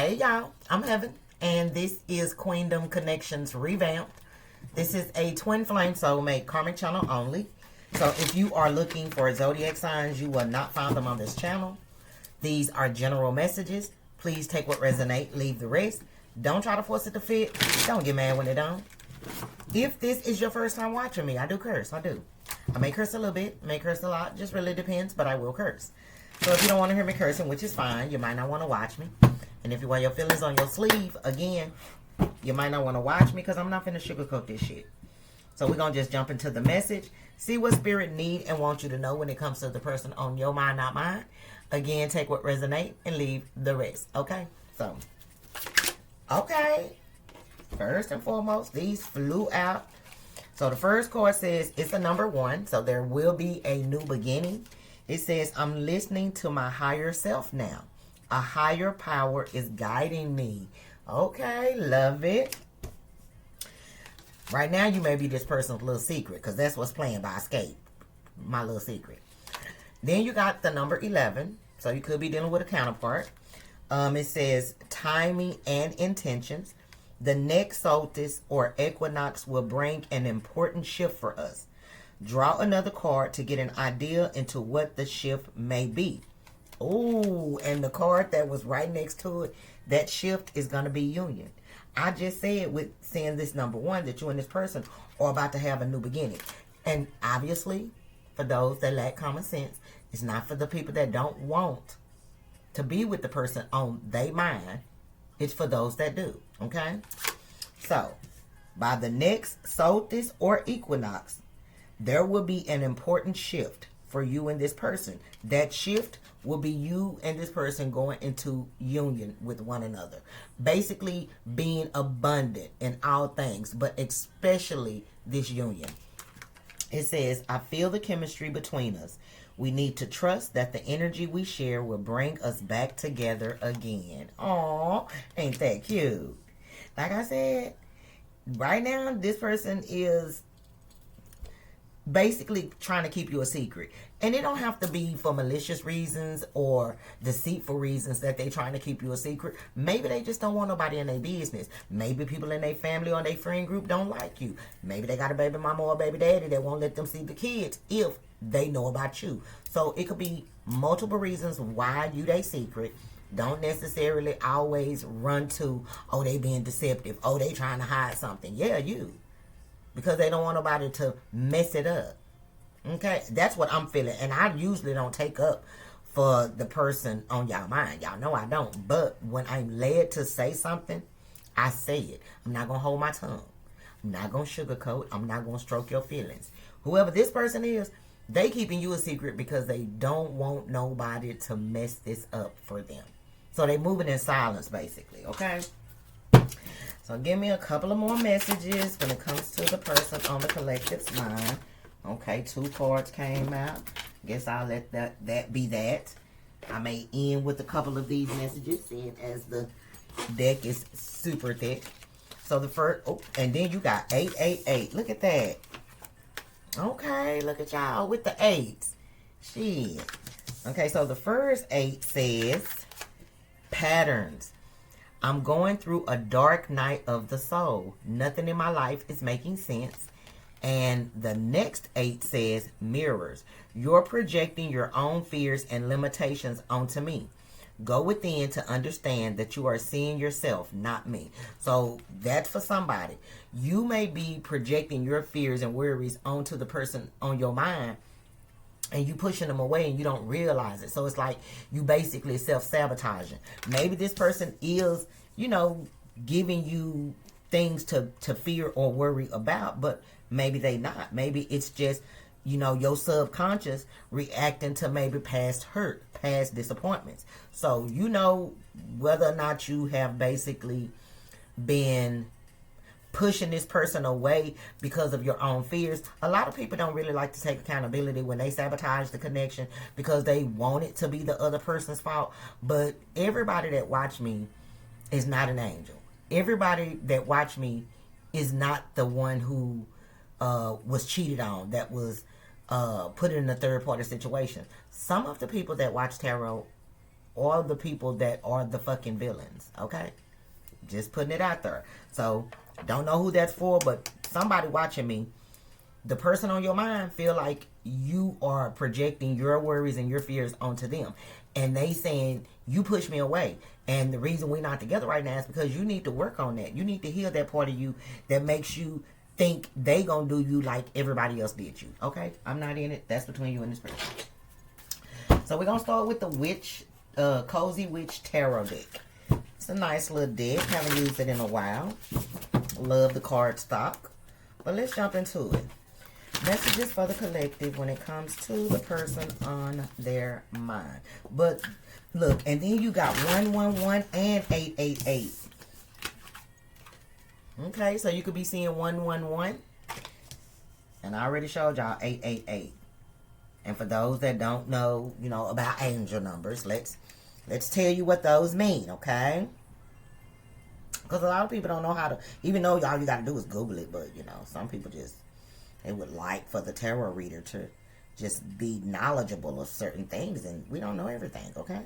Hey y'all, I'm Heaven, and this is Queendom Connections Revamped. This is a twin flame soulmate karmic channel only. So if you are looking for zodiac signs, you will not find them on this channel. These are general messages. Please take what resonate, leave the rest. Don't try to force it to fit. Don't get mad when it don't. If this is your first time watching me, I do curse. I do. I may curse a little bit, may curse a lot. Just really depends, but I will curse. So if you don't want to hear me cursing, which is fine, you might not want to watch me. And if you wear your feelings on your sleeve, again, you might not want to watch me because I'm not finna sugarcoat this shit. So we're going to just jump into the message. See what spirit need and want you to know when it comes to the person on your mind, not mine. Again, take what resonate and leave the rest. Okay? So, okay. First and foremost, these flew out. So the first card says it's a number 1. So there will be a new beginning. It says, I'm listening to my higher self now. A higher power is guiding me. Okay, love it. Right now, you may be this person's little secret because that's what's playing by escape. My little secret. Then you got the number 11. So you could be dealing with a counterpart. It says timing and intentions. The next solstice or equinox will bring an important shift for us. Draw another card to get an idea into what the shift may be. Oh, and the card that was right next to it, that shift is going to be union. I just said with saying this number 1 that you and this person are about to have a new beginning. And obviously, for those that lack common sense, it's not for the people that don't want to be with the person on their mind. It's for those that do. Okay? So, by the next solstice or equinox, there will be an important shift for you and this person. That shift will be you and this person going into union with one another. Basically being abundant in all things, but especially this union. It says, I feel the chemistry between us. We need to trust that the energy we share will bring us back together again. Aw, ain't that cute? Like I said, right now this person is basically trying to keep you a secret. And it don't have to be for malicious reasons or deceitful reasons that they trying to keep you a secret. Maybe they just don't want nobody in their business. Maybe people in their family or their friend group don't like you. Maybe they got a baby mama or a baby daddy that won't let them see the kids if they know about you. So it could be multiple reasons why you they secret. Don't necessarily always run to, oh, they being deceptive. Oh, they trying to hide something. Yeah, you. Because they don't want nobody to mess it up. Okay? That's what I'm feeling. And I usually don't take up for the person on y'all mind. Y'all know I don't. But when I'm led to say something, I say it. I'm not going to hold my tongue. I'm not going to sugarcoat. I'm not going to stroke your feelings. Whoever this person is, they keeping you a secret because they don't want nobody to mess this up for them. So they moving in silence, basically. Okay? So give me a couple of more messages when it comes to the person on the collective's mind. Okay, 2 cards came out. Guess I'll let that be that. I may end with a couple of these messages, seeing as the deck is super thick. So the first, oh, and then you got 888. Look at that. Okay, look at y'all with the 8s. Shit. Okay, so the first 8 says patterns. I'm going through a dark night of the soul. Nothing in my life is making sense. And the next 8 says mirrors. You're projecting your own fears and limitations onto me. Go within to understand that you are seeing yourself, not me. So that's for somebody. You may be projecting your fears and worries onto the person on your mind, and you pushing them away and you don't realize it. So it's like you basically self-sabotaging. Maybe this person is, giving you things to fear or worry about, but maybe they not. Maybe it's just, your subconscious reacting to maybe past hurt, past disappointments. So whether or not you have basically been pushing this person away because of your own fears. A lot of people don't really like to take accountability when they sabotage the connection because they want it to be the other person's fault. But everybody that watch me is not an angel. Everybody that watch me is not the one who was cheated on, that was put in a third party situation. Some of the people that watch tarot or the people that are the fucking villains. Okay? Just putting it out there. So, don't know who that's for, but somebody watching me, the person on your mind feel like you are projecting your worries and your fears onto them. And they saying, you push me away. And the reason we're not together right now is because you need to work on that. You need to heal that part of you that makes you think they gonna do you like everybody else did you. Okay? I'm not in it. That's between you and this person. So we're gonna start with the Witch, Cozy Witch Tarot deck. It's a nice little deck. Haven't used it in a while. Love the card stock. But let's jump into it. Messages for the collective when it comes to the person on their mind. But look, and then you got 111 and 888. Okay, so you could be seeing 111. And I already showed y'all 888. And for those that don't know, you know, about angel numbers, let's tell you what those mean, okay? Because a lot of people don't know how to, even though all you got to do is Google it, but, you know, some people just, they would like for the tarot reader to just be knowledgeable of certain things, and we don't know everything, okay?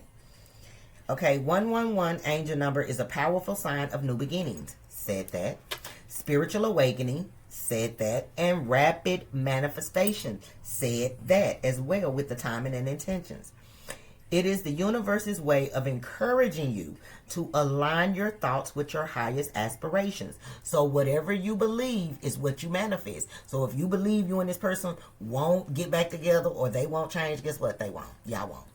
Okay, 111 angel number is a powerful sign of new beginnings. Said that. Spiritual awakening. Said that. And rapid manifestation. Said that as well with the timing and intentions. It is the universe's way of encouraging you to align your thoughts with your highest aspirations. So whatever you believe is what you manifest. So if you believe you and this person won't get back together or they won't change, guess what? They won't. Y'all won't.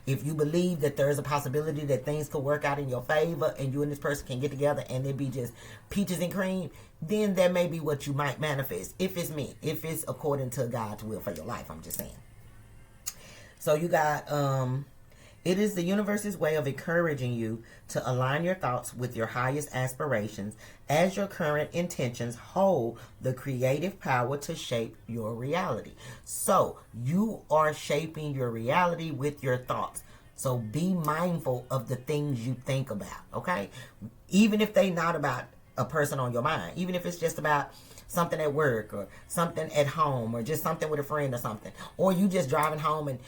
If you believe that there is a possibility that things could work out in your favor and you and this person can get together and it be just peaches and cream, then that may be what you might manifest. If it's me, if it's according to God's will for your life, I'm just saying. So you got, it is the universe's way of encouraging you to align your thoughts with your highest aspirations as your current intentions hold the creative power to shape your reality. So you are shaping your reality with your thoughts. So be mindful of the things you think about, okay? Even if they're not about a person on your mind, even if it's just about something at work or something at home or just something with a friend or something, or you just driving home and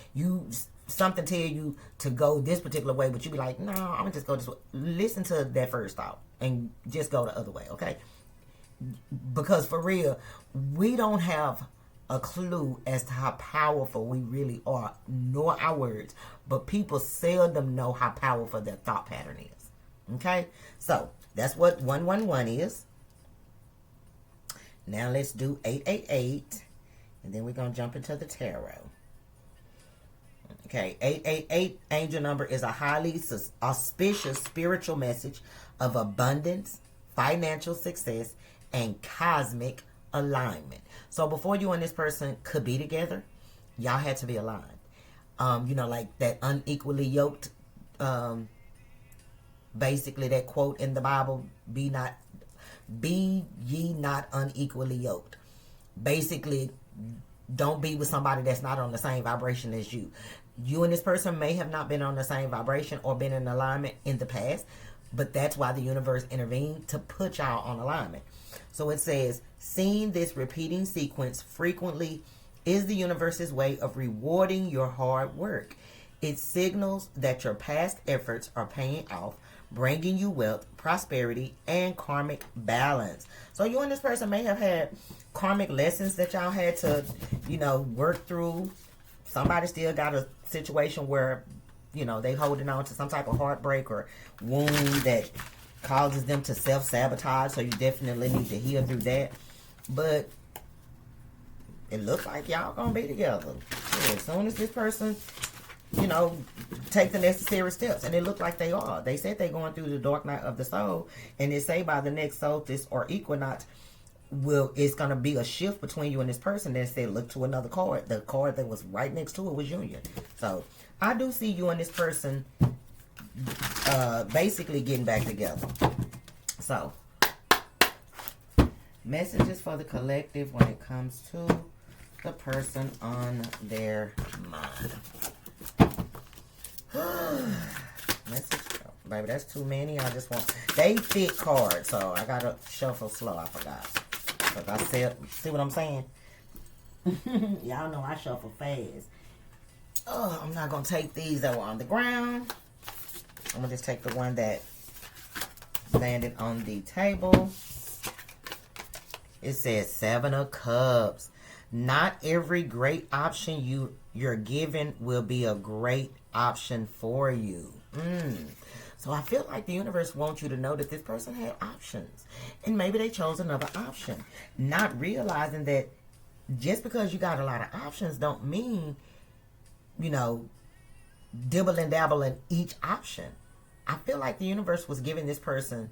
something tell you to go this particular way, but you be like, no, I'm gonna just go this way. Listen to that first thought and just go the other way, okay? Because for real, we don't have a clue as to how powerful we really are, nor our words, but people seldom know how powerful their thought pattern is, okay? So that's what 111 is. Now let's do 888, and then we're gonna jump into the tarot. Okay, 888 angel number is a highly auspicious spiritual message of abundance, financial success, and cosmic alignment. So before you and this person could be together, y'all had to be aligned. You know, like that unequally yoked, basically that quote in the Bible, be ye not unequally yoked. Basically, don't be with somebody that's not on the same vibration as you. You and this person may have not been on the same vibration or been in alignment in the past, but that's why the universe intervened to put y'all on alignment. So it says, seeing this repeating sequence frequently is the universe's way of rewarding your hard work. It signals that your past efforts are paying off, bringing you wealth, prosperity, and karmic balance. So you and this person may have had karmic lessons that y'all had to, you know, work through. Somebody still got a situation where, you know, they holding on to some type of heartbreak or wound that causes them to self-sabotage. So you definitely need to heal through that. But it looks like y'all gonna be together. Yeah, as soon as this person, you know, take the necessary steps. And it looked like they are. They said they're going through the dark night of the soul. And they say by the next solstice or equinox, it's going to be a shift between you and this person. They said, look to another card. The card that was right next to it was union. So I do see you and this person basically getting back together. So messages for the collective when it comes to the person on their mind. Message, baby, that's too many. I just want, they fit cards, so I gotta shuffle slow. I forgot. But I said, see what I'm saying? Y'all know I shuffle fast. Oh, I'm not gonna take these that were on the ground. I'm going to just take the one that landed on the table. It says 7 of Cups. Not every great option you're given will be a great option for you. So I feel like the universe wants you to know that this person had options. And maybe they chose another option. Not realizing that just because you got a lot of options don't mean, you know, dibble and dabble in each option. I feel like the universe was giving this person,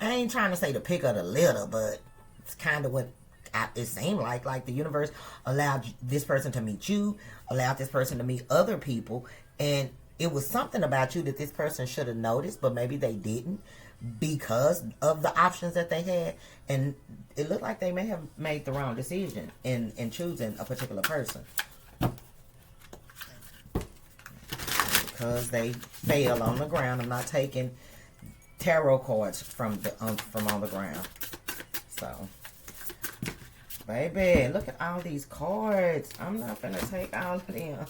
I ain't trying to say the pick of the litter, but it's kind of what it seemed like the universe allowed this person to meet you, allowed this person to meet other people, and it was something about you that this person should have noticed, but maybe they didn't because of the options that they had, and it looked like they may have made the wrong decision in choosing a particular person because they fell on the ground. I'm not taking tarot cards from on the ground. So, baby, look at all these cards. I'm not gonna take all of them.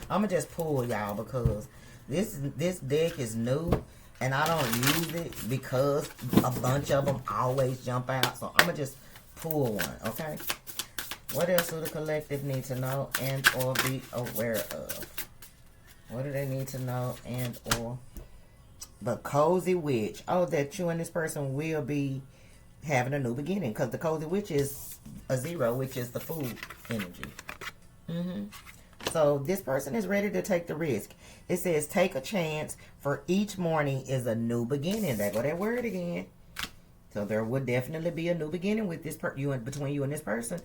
I'm gonna just pull, y'all, because this deck is new and I don't use it because a bunch of them always jump out. So I'm gonna just pull one, okay? What else do the collective need to know and or be aware of? What do they need to know and or the cozy witch? Oh, that you and this person will be having a new beginning, because the cozy witch is a 0, which is the food energy. So this person is ready to take the risk. It says take a chance, for each morning is a new beginning. There go that word again. So there would definitely be a new beginning with this between you and this person.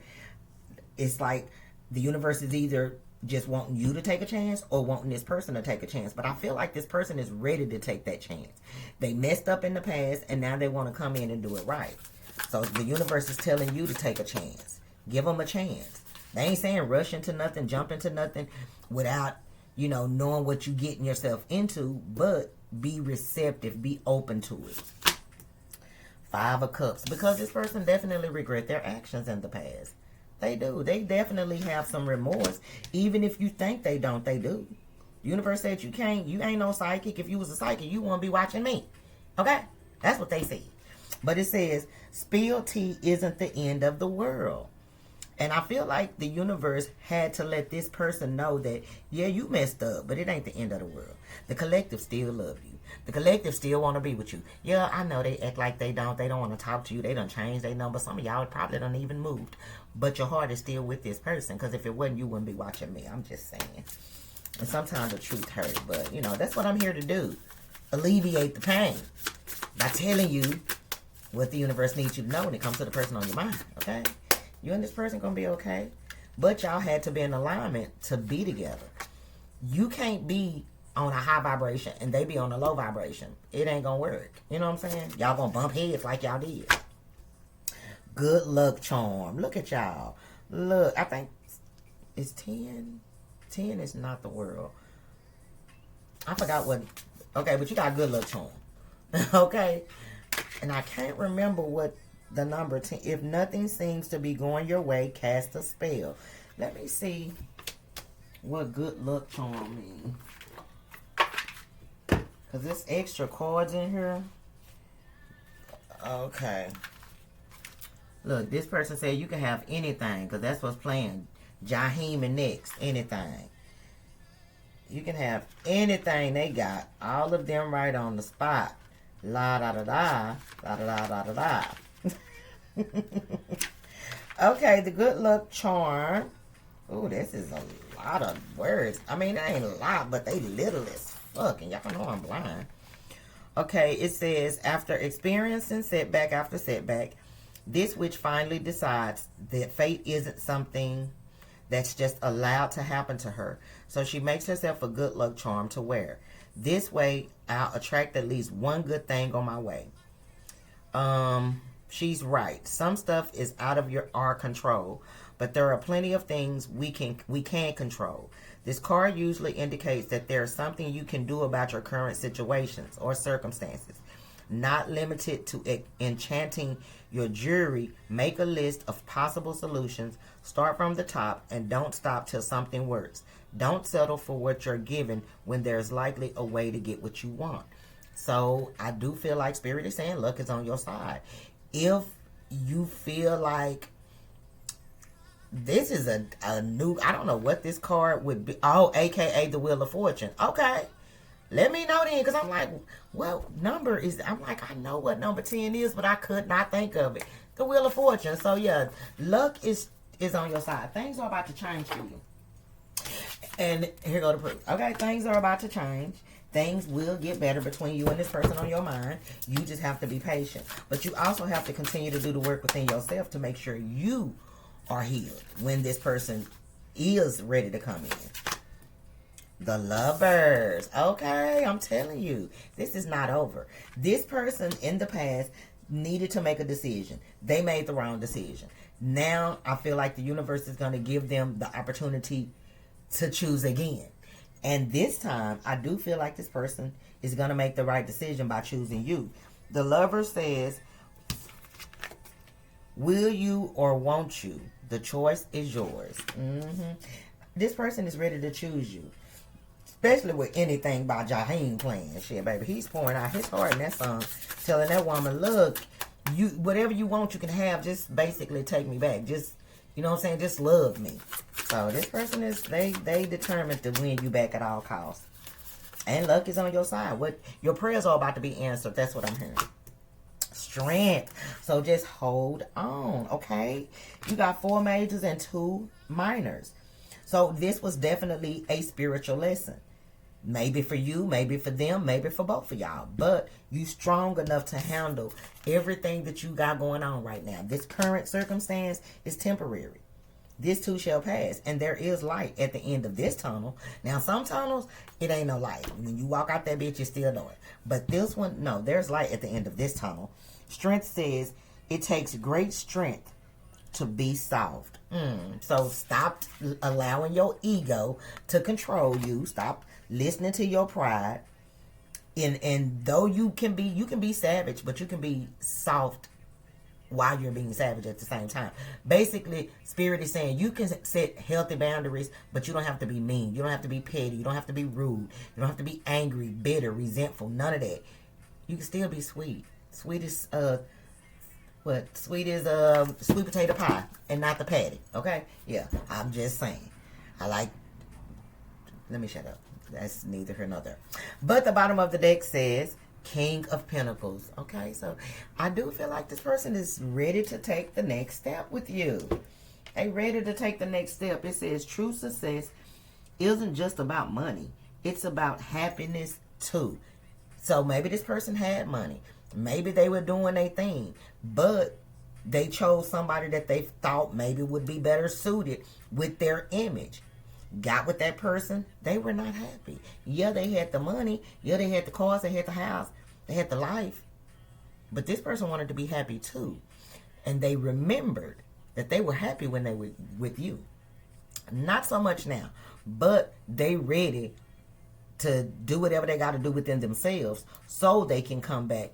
It's like the universe is either just wanting you to take a chance or wanting this person to take a chance. But I feel like this person is ready to take that chance. They messed up in the past and now they want to come in and do it right. So the universe is telling you to take a chance. Give them a chance. They ain't saying rush into nothing, jump into nothing without, you know, knowing what you're getting yourself into, but be receptive, be open to it. 5 of Cups, because this person definitely regret their actions in the past. They do. They definitely have some remorse. Even if you think they don't, they do. The universe said you ain't no psychic. If you was a psychic, you wouldn't be watching me. Okay? That's what they say. But it says, spill tea isn't the end of the world. And I feel like the universe had to let this person know that, yeah, you messed up, but it ain't the end of the world. The collective still love you. The collective still want to be with you. Yeah, I know they act like they don't want to talk to you. They done changed their number. Some of y'all probably done even moved. But your heart is still with this person. Because if it wasn't, you wouldn't be watching me. I'm just saying. And sometimes the truth hurts. But, you know, that's what I'm here to do. Alleviate the pain. By telling you what the universe needs you to know when it comes to the person on your mind. Okay? You and this person going to be okay. But y'all had to be in alignment to be together. You can't be on a high vibration and they be on a low vibration. It ain't gonna work. You know what I'm saying? Y'all gonna bump heads like y'all did. Good luck charm. Look at y'all. Look, I think it's 10. 10 is not the world. I forgot what. Okay, but you got good luck charm. Okay? And I can't remember what the number 10. If nothing seems to be going your way, cast a spell. Let me see what good luck charm means. Because there's extra cards in here. Okay. Look, this person said you can have anything. Because that's what's playing. Jaheim and next. Anything. You can have anything they got. All of them right on the spot. La da da da. La da da da da da. Okay, the good luck charm. Ooh, this is a lot of words. I mean, it ain't a lot, but they little as fuck. And y'all know I'm blind. Okay, it says, after experiencing setback after setback, this witch finally decides that fate isn't something that's just allowed to happen to her. So she makes herself a good luck charm to wear. This way, I'll attract at least one good thing on my way. She's right. Some stuff is out of our control, but there are plenty of things we can control. This card usually indicates that there's something you can do about your current situations or circumstances. Not limited to enchanting your jewelry, make a list of possible solutions, start from the top, and don't stop till something works. Don't settle for what you're given when there's likely a way to get what you want. So I do feel like Spirit is saying luck is on your side. If you feel like this is a new, I don't know what this card would be. Oh, AKA the Wheel of Fortune. Okay. Let me know then, because I'm like, well, number is, I'm like, I know what number 10 is, but I could not think of it. The Wheel of Fortune. So yeah, luck is on your side. Things are about to change for you. And here go the proof. Okay, things are about to change. Things will get better between you and this person on your mind. You just have to be patient. But you also have to continue to do the work within yourself to make sure you are healed when this person is ready to come in. The Lovers. Okay, I'm telling you, this is not over. This person in the past needed to make a decision. They made the wrong decision. Now, I feel like the universe is going to give them the opportunity to choose again. And this time, I do feel like this person is going to make the right decision by choosing you. The Lover says, will you or won't you? The choice is yours. This person is ready to choose you. Especially with anything by Jaheim playing. Shit, baby. He's pouring out his heart in that song. Telling that woman, look, you whatever you want, you can have. Just basically take me back. Just, you know what I'm saying? Just love me. So this person is, they determined to win you back at all costs. And luck is on your side. What your prayers are about to be answered. That's what I'm hearing. Strength. So just hold on, okay? You got 4 majors and 2 minors. So this was definitely a spiritual lesson. Maybe for you, maybe for them, maybe for both of y'all. But you strong enough to handle everything that you got going on right now. This current circumstance is temporary. This too shall pass. And there is light at the end of this tunnel. Now, some tunnels, it ain't no light. When you walk out that bitch, you still know it. But this one, no, there's light at the end of this tunnel. Strength says it takes great strength to be soft. So stop allowing your ego to control you. Stop listening to your pride. And though you can be savage, but you can be soft while you're being savage at the same time. Basically, Spirit is saying you can set healthy boundaries, but you don't have to be mean. You don't have to be petty. You don't have to be rude. You don't have to be angry, bitter, resentful. None of that. You can still be sweet. Sweet is sweet potato pie and not the patty. Okay? Yeah, I'm just saying. Let me shut up. That's neither here nor there. But the bottom of the deck says King of Pentacles. Okay, so I do feel like this person is ready to take the next step with you. They ready to take the next step. It says true success isn't just about money. It's about happiness too. So maybe this person had money. Maybe they were doing their thing, but they chose somebody that they thought maybe would be better suited with their image. Got with that person, they were not happy. Yeah, they had the money. Yeah, they had the cars. They had the house. They had the life. But this person wanted to be happy too. And they remembered that they were happy when they were with you. Not so much now, but they ready to do whatever they got to do within themselves so they can come back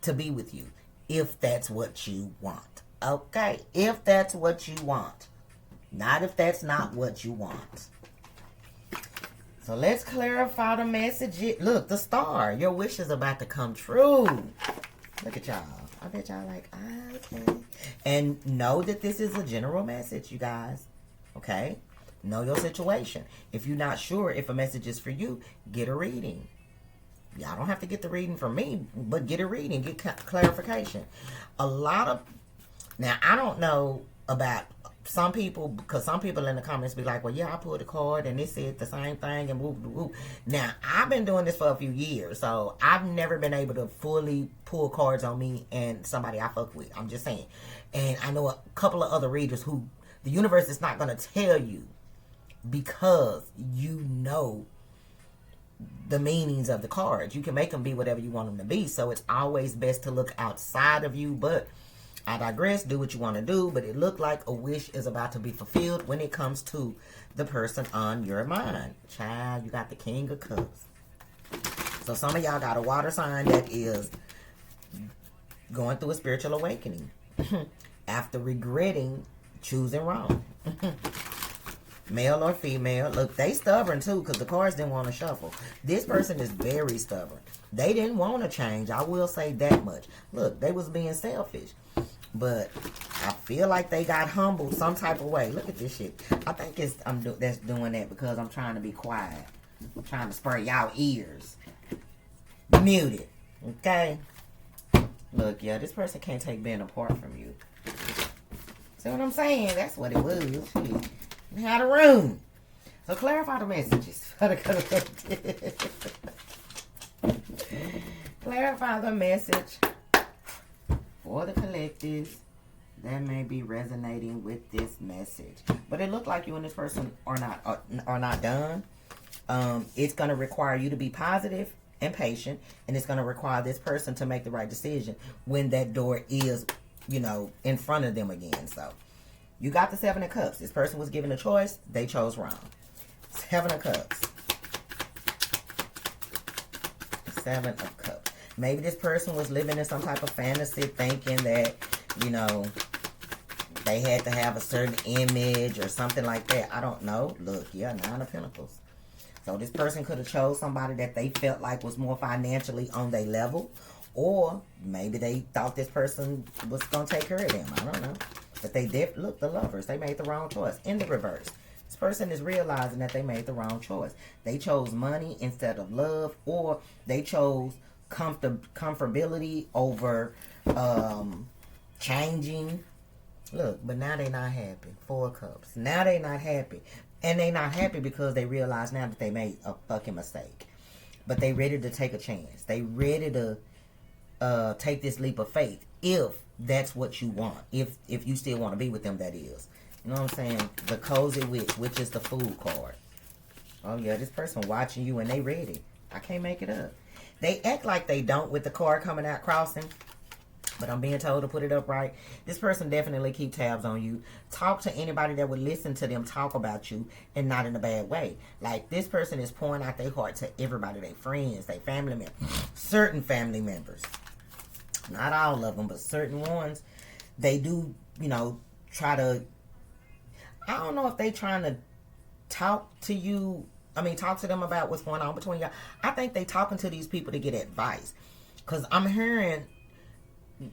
to be with you, if that's what you want. Okay? If that's what you want. Not if that's not what you want. So let's clarify the message. Look, the star. Your wish is about to come true. Look at y'all. I bet y'all like, okay. And know that this is a general message, you guys. Okay? Know your situation. If you're not sure if a message is for you, get a reading. Y'all don't have to get the reading from me, but get a reading. Get clarification. Now, I don't know about some people, because some people in the comments be like, well, yeah, I pulled a card and it said the same thing and whoop, whoop. Now, I've been doing this for a few years, so I've never been able to fully pull cards on me and somebody I fuck with. I'm just saying. And I know a couple of other readers who the universe is not going to tell you because you know the meanings of the cards. You can make them be whatever you want them to be. So it's always best to look outside of you. But I digress. Do what you want to do. But it looked like a wish is about to be fulfilled when it comes to the person on your mind. Child, you got the King of Cups. So some of y'all got a water sign that is going through a spiritual awakening after regretting choosing wrong. male or female. Look, they stubborn too, because the cards didn't want to shuffle. This person is very stubborn. They didn't want to change. I will say that much. Look, they was being selfish. But I feel like they got humbled some type of way. Look at this shit. I think that's doing that because I'm trying to be quiet. I'm trying to spur y'all ears. Mute it. Okay? Look, yeah, this person can't take being apart from you. See what I'm saying? That's what it was. Shit. They had a room. So clarify the messages for the collective. Clarify the message for the collective that may be resonating with this message. But it looked like you and this person are not done. It's going to require you to be positive and patient, and it's going to require this person to make the right decision when that door is, you know, in front of them again. So you got the 7 of Cups. This person was given a choice. They chose wrong. 7 of Cups. 7 of Cups. Maybe this person was living in some type of fantasy, thinking that, you know, they had to have a certain image or something like that. I don't know. Look, yeah, 9 of Pentacles. So this person could have chose somebody that they felt like was more financially on their level. Or maybe they thought this person was going to take care of them. I don't know. But they did. Look, the Lovers. They made the wrong choice. In the reverse. This person is realizing that they made the wrong choice. They chose money instead of love. Or they chose comfortability over changing. Look, but now they're not happy. 4 of Cups. Now they're not happy. And they're not happy because they realize now that they made a fucking mistake. But they ready to take a chance. They ready to take this leap of faith. If that's what you want. If you still want to be with them, that is. You know what I'm saying? The Cozy Witch, which is the Fool card. Oh yeah, this person watching you and they ready. I can't make it up. They act like they don't with the card coming out crossing. But I'm being told to put it up right. This person definitely keep tabs on you. Talk to anybody that would listen to them talk about you and not in a bad way. Like, this person is pouring out their heart to everybody. Their friends, their family members. Certain family members. Not all of them, but certain ones. They do, you know, try to... I don't know if they trying to talk to you. I mean, talk to them about what's going on between y'all. I think they talking to these people to get advice. Because I'm hearing...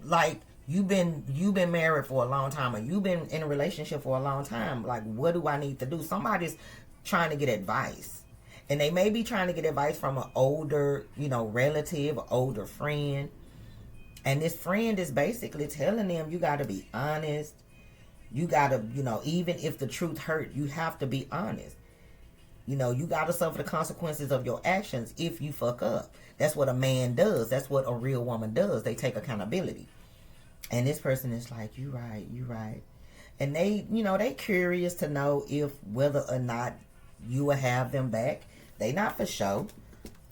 like you've been married for a long time, or you've been in a relationship for a long time. Like, what do I need to do? Somebody's trying to get advice, and they may be trying to get advice from an older, you know, relative, older friend. And this friend is basically telling them, you got to be honest. You got to, you know, even if the truth hurt, you have to be honest. You know, you got to suffer the consequences of your actions if you fuck up. That's what a man does. That's what a real woman does. They take accountability. And this person is like, you right, you right. And they, you know, they curious to know if whether or not you will have them back. They not for sure,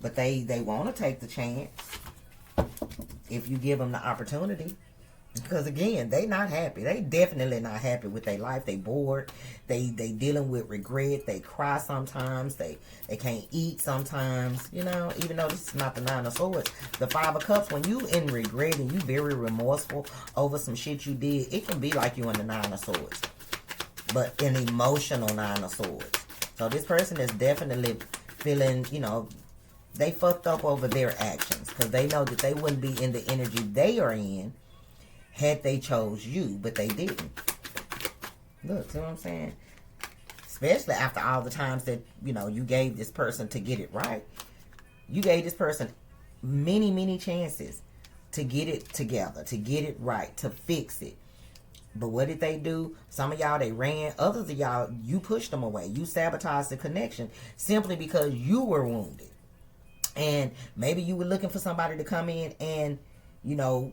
but they want to take the chance if you give them the opportunity. Because again, they not happy. They definitely not happy with their life. They bored. They dealing with regret. They cry sometimes. They can't eat sometimes. You know, even though this is not the 9 of Swords. The 5 of Cups, when you in regret and you very remorseful over some shit you did, it can be like you in the 9 of Swords. But an emotional 9 of Swords. So this person is definitely feeling, you know, they fucked up over their actions. Because they know that they wouldn't be in the energy they are in had they chose you, but they didn't. Look, see what I'm saying? Especially after all the times that, you know, you gave this person to get it right. You gave this person many, many chances to get it together, to get it right, to fix it. But what did they do? Some of y'all, they ran. Others of y'all, you pushed them away. You sabotaged the connection simply because you were wounded. And maybe you were looking for somebody to come in and, you know,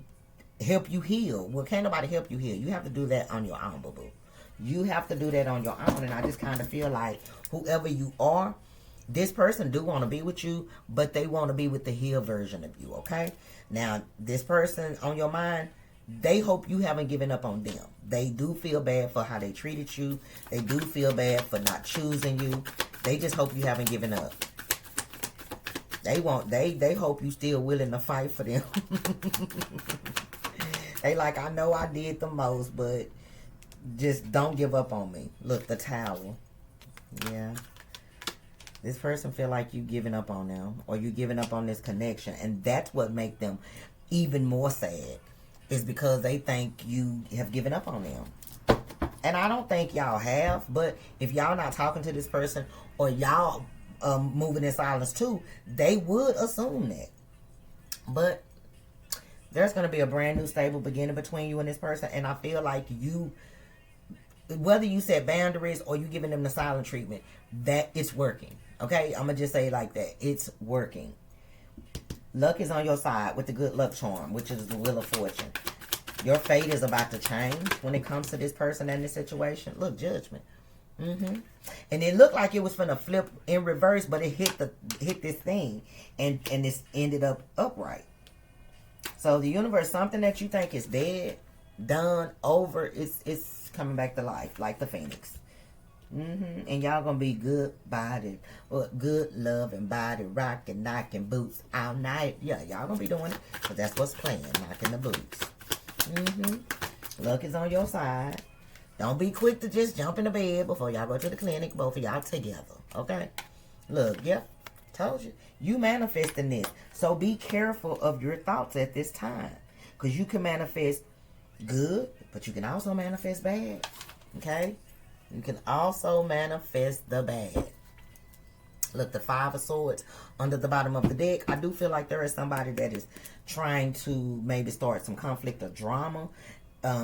help you heal. Well, can't nobody help you heal. You have to do that on your own, boo-boo. You have to do that on your own. And I just kind of feel like whoever you are, this person do want to be with you, but they want to be with the healed version of you, okay? Now, this person on your mind, they hope you haven't given up on them. They do feel bad for how they treated you. They do feel bad for not choosing you. They just hope you haven't given up. They hope you still willing to fight for them. They like, I know I did the most, but just don't give up on me. Look, the Tower. Yeah. This person feel like you giving up on them, or you giving up on this connection, and that's what make them even more sad, is because they think you have given up on them. And I don't think y'all have, but if y'all not talking to this person, or y'all moving in silence too, they would assume that. But there's going to be a brand new stable beginning between you and this person, and I feel like you, whether you set boundaries or you giving them the silent treatment, that it's working. Okay, I'm gonna just say it like that. It's working. Luck is on your side with the good luck charm, which is the Wheel of Fortune. Your fate is about to change when it comes to this person and this situation. Look, Judgment. And it looked like it was finna flip in reverse, but it hit this thing, and it's ended up upright. So the universe, something that you think is dead, done, over, it's coming back to life like the phoenix. And y'all gonna be good body, or good love and body, rocking, knocking boots all night. Yeah, y'all gonna be doing it, but that's what's playing, knocking the boots. Luck is on your side. Don't be quick to just jump in the bed before y'all go to the clinic, both of y'all together, okay? Look, yep, told you. You manifesting this, so be careful of your thoughts at this time, because you can manifest good, but you can also manifest bad, okay? You can also manifest the bad. Look, the Five of Swords under the bottom of the deck. I do feel like there is somebody that is trying to maybe start some conflict or drama.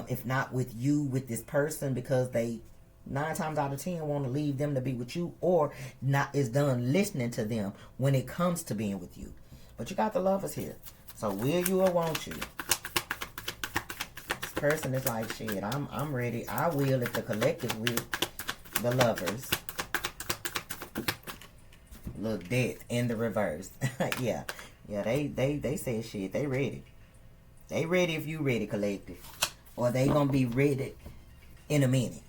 If not with you, with this person, because they 9 times out of 10 want to leave them to be with you, or not is done listening to them when it comes to being with you. But you got the Lovers here. So will you or won't you? Person is like, shit, I'm ready. I will if the collective will. The Lovers. Look, Death in the reverse. Yeah, they said shit. They ready. They ready if you ready, collective, or they gonna be ready in a minute.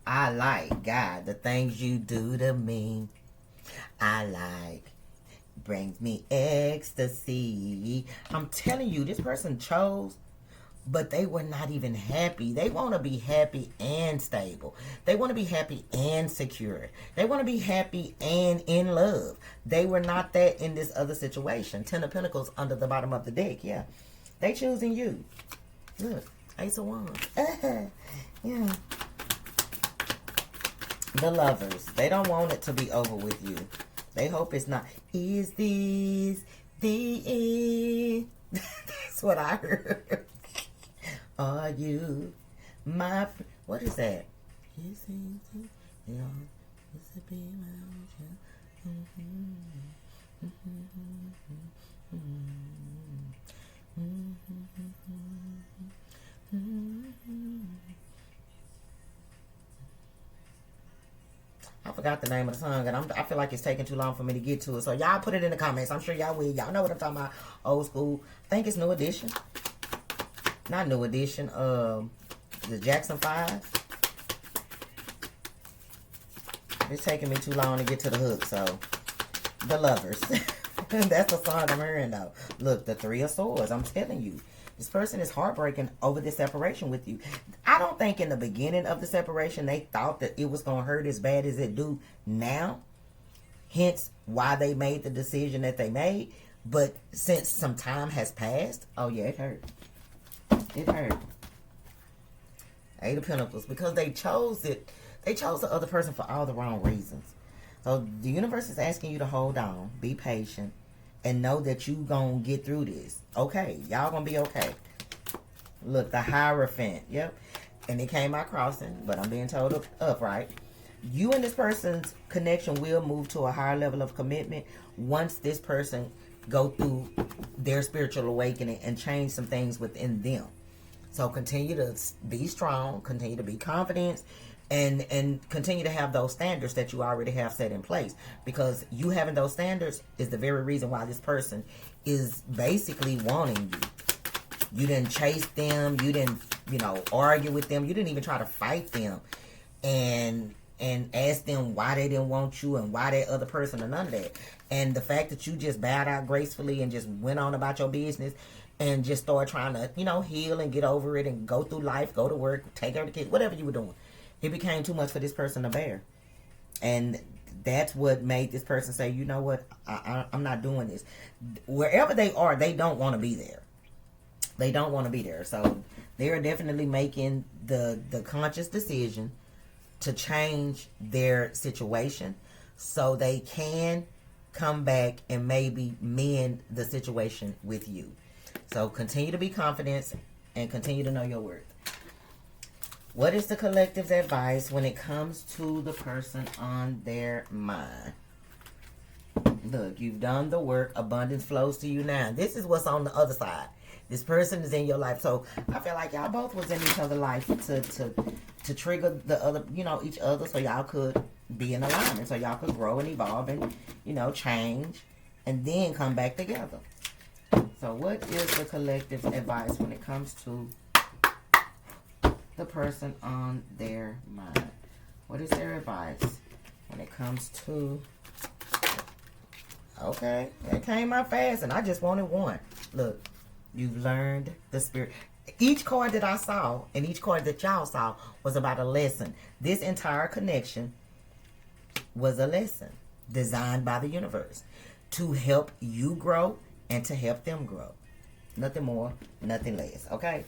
I like, God, the things you do to me. I like. Brings me ecstasy. I'm telling you, this person chose, but they were not even happy. They want to be happy and stable. They want to be happy and secure. They want to be happy and in love. They were not that in this other situation. 10 of Pentacles under the bottom of the deck. Yeah, they choosing you. Look, Ace of Wands. Yeah. The Lovers. They don't want it to be over with you. They hope it's not. Is this the end? That's what I heard. Are you my friend? What is that? I forgot the name of the song, and I feel like it's taking too long for me to get to it. So y'all put it in the comments. I'm sure y'all will. Y'all know what I'm talking about. Old school. I think it's New Edition. Not New Edition. The Jackson 5. It's taking me too long to get to the hook. So, The Lovers. That's the song I'm hearing though. Look, the Three of Swords. I'm telling you. This person is heartbroken over this separation with you. I don't think in the beginning of the separation they thought that it was going to hurt as bad as it do now. Hence why they made the decision that they made. But since some time has passed, oh yeah, it hurt. It hurt. 8 of Pentacles. Because they chose it. They chose the other person for all the wrong reasons. So the universe is asking you to hold on. Be patient. And know that you gonna get through this. Okay. Y'all gonna be okay. Look, the Hierophant. Yep. And it came out crossing. But I'm being told upright. You and this person's connection will move to a higher level of commitment once this person go through their spiritual awakening and change some things within them. So continue to be strong. Continue to be confident. And continue to have those standards that you already have set in place. Because you having those standards is the very reason why this person is basically wanting you. You didn't chase them. You didn't, argue with them. You didn't even try to fight them. And ask them why they didn't want you and why that other person or none of that. And the fact that you just bowed out gracefully and just went on about your business, and just start trying to, heal and get over it and go through life, go to work, take care of the kids, whatever you were doing. It became too much for this person to bear. And that's what made this person say, you know what, I'm not doing this. Wherever they are, they don't want to be there. They don't want to be there. So they're definitely making the conscious decision to change their situation so they can come back and maybe mend the situation with you. So continue to be confident and continue to know your worth. What is the collective's advice when it comes to the person on their mind? Look, you've done the work. Abundance flows to you now. This is what's on the other side. This person is in your life. So I feel like y'all both was in each other's life to trigger the other, each other, so y'all could be in alignment, so y'all could grow and evolve and, change and then come back together. So what is the collective's advice when it comes to the person on their mind? What is their advice when it comes to... Okay, that came out fast and I just wanted one. Look, you've learned the spirit. Each card that I saw and each card that y'all saw was about a lesson. This entire connection was a lesson designed by the universe to help you grow and to help them grow. Nothing more, nothing less. Okay?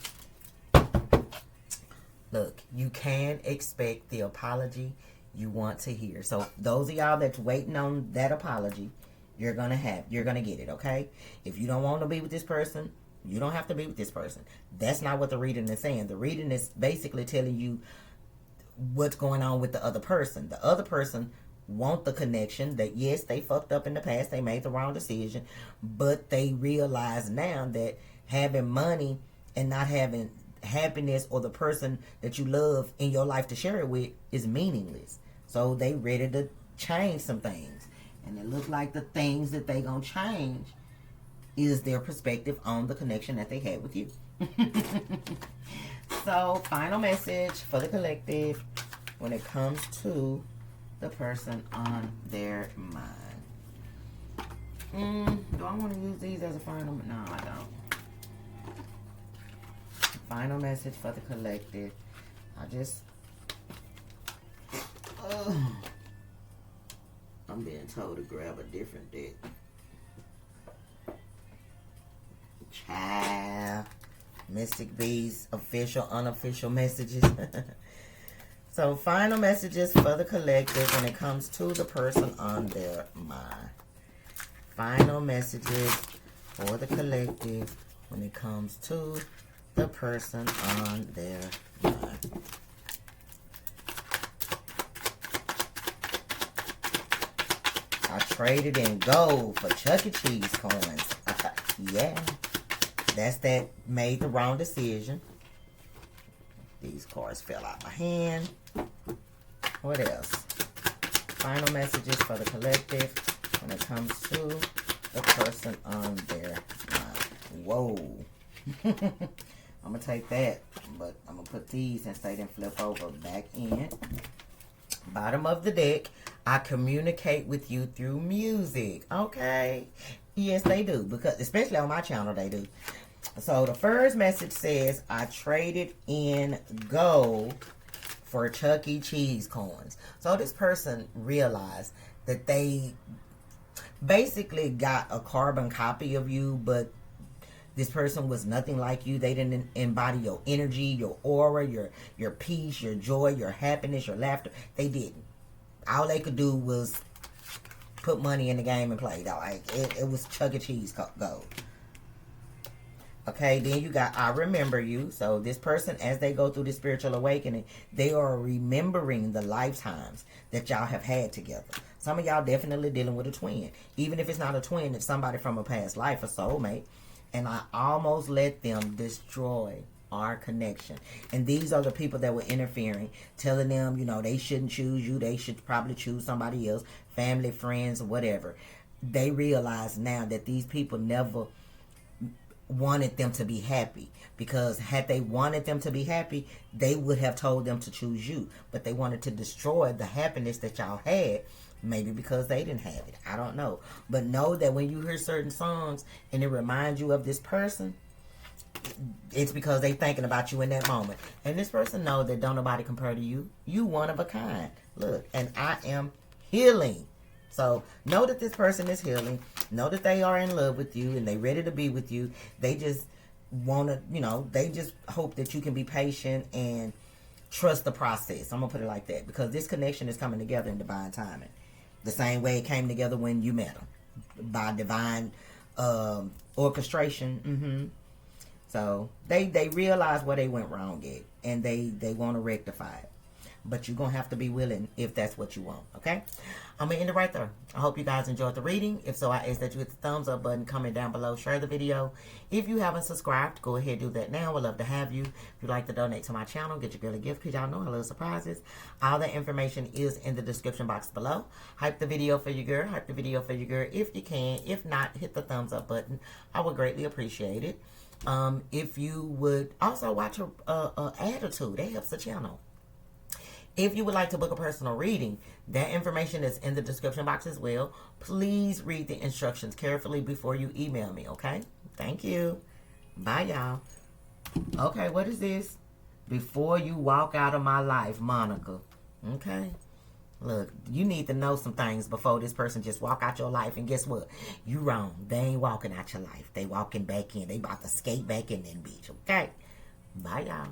Look, you can expect the apology you want to hear. So those of y'all that's waiting on that apology, you're going to get it, okay? If you don't want to be with this person, you don't have to be with this person. That's not what the reading is saying. The reading is basically telling you what's going on with the other person. The other person want the connection, that yes, they fucked up in the past, they made the wrong decision, but they realize now that having money and not having happiness or the person that you love in your life to share it with is meaningless. So they ready to change some things, and it look like the things that they gonna change is their perspective on the connection that they had with you. So final message for the collective when it comes to the person on their mind. Do I want to use these as a final? No, I don't. Final message for the collective. I'm being told to grab a different deck. Child. Mystic Bees, official, unofficial messages. So, final messages for the collective when it comes to the person on their mind. Final messages for the collective when it comes to the person on their mind. I traded in gold for Chuck E. Cheese coins. Yeah. That's that made the wrong decision. These cards fell out my hand. What else? Final messages for the collective when it comes to the person on their mind. Whoa. I'm going to take that, but I'm going to put these and say then flip over back in. Bottom of the deck, I communicate with you through music. Okay. Yes, they do, because especially on my channel, they do. So the first message says, I traded in gold for Chuck E. Cheese coins. So this person realized that they basically got a carbon copy of you, but this person was nothing like you. They didn't embody your energy, your aura, your peace, your joy, your happiness, your laughter. They didn't. All they could do was put money in the game and play. Like it was Chuck E. Cheese gold. Okay, then you got I remember you. So this person, as they go through this spiritual awakening, they are remembering the lifetimes that y'all have had together. Some of y'all definitely dealing with a twin. Even if it's not a twin, it's somebody from a past life, a soulmate. And I almost let them destroy our connection. And these are the people that were interfering, telling them, they shouldn't choose you. They should probably choose somebody else, family, friends, whatever. They realize now that these people never wanted them to be happy, because had they wanted them to be happy, they would have told them to choose you. But they wanted to destroy the happiness that y'all had, maybe because they didn't have it. I don't know. But know that when you hear certain songs and it reminds you of this person, it's because they thinking about you in that moment. And this person know that don't nobody compare to you. You one of a kind. Look, and I am healing. So know that this person is healing. Know that they are in love with you and they ready to be with you. They just want to, you know, they just hope that you can be patient and trust the process. I'm going to put it like that, because this connection is coming together in divine timing. The same way it came together when you met them, by divine orchestration. So they realize where they went wrong at, and they want to rectify it. But you're going to have to be willing if that's what you want, okay? I'm going to end it right there. I hope you guys enjoyed the reading. If so, I ask that you hit the thumbs up button, comment down below, share the video. If you haven't subscribed, go ahead and do that now. We'd love to have you. If you'd like to donate to my channel, get your girl a gift, because y'all know I love surprises. All that information is in the description box below. Hype the video for your girl. Hype the video for your girl if you can. If not, hit the thumbs up button. I would greatly appreciate it. If you would also watch an ad or two, that helps the channel. If you would like to book a personal reading, that information is in the description box as well. Please read the instructions carefully before you email me, okay? Thank you. Bye, y'all. Okay, what is this? Before you walk out of my life, Monica. Okay? Look, you need to know some things before this person just walk out your life. And guess what? You wrong. They ain't walking out your life. They walking back in. They about to skate back in that bitch, okay? Bye, y'all.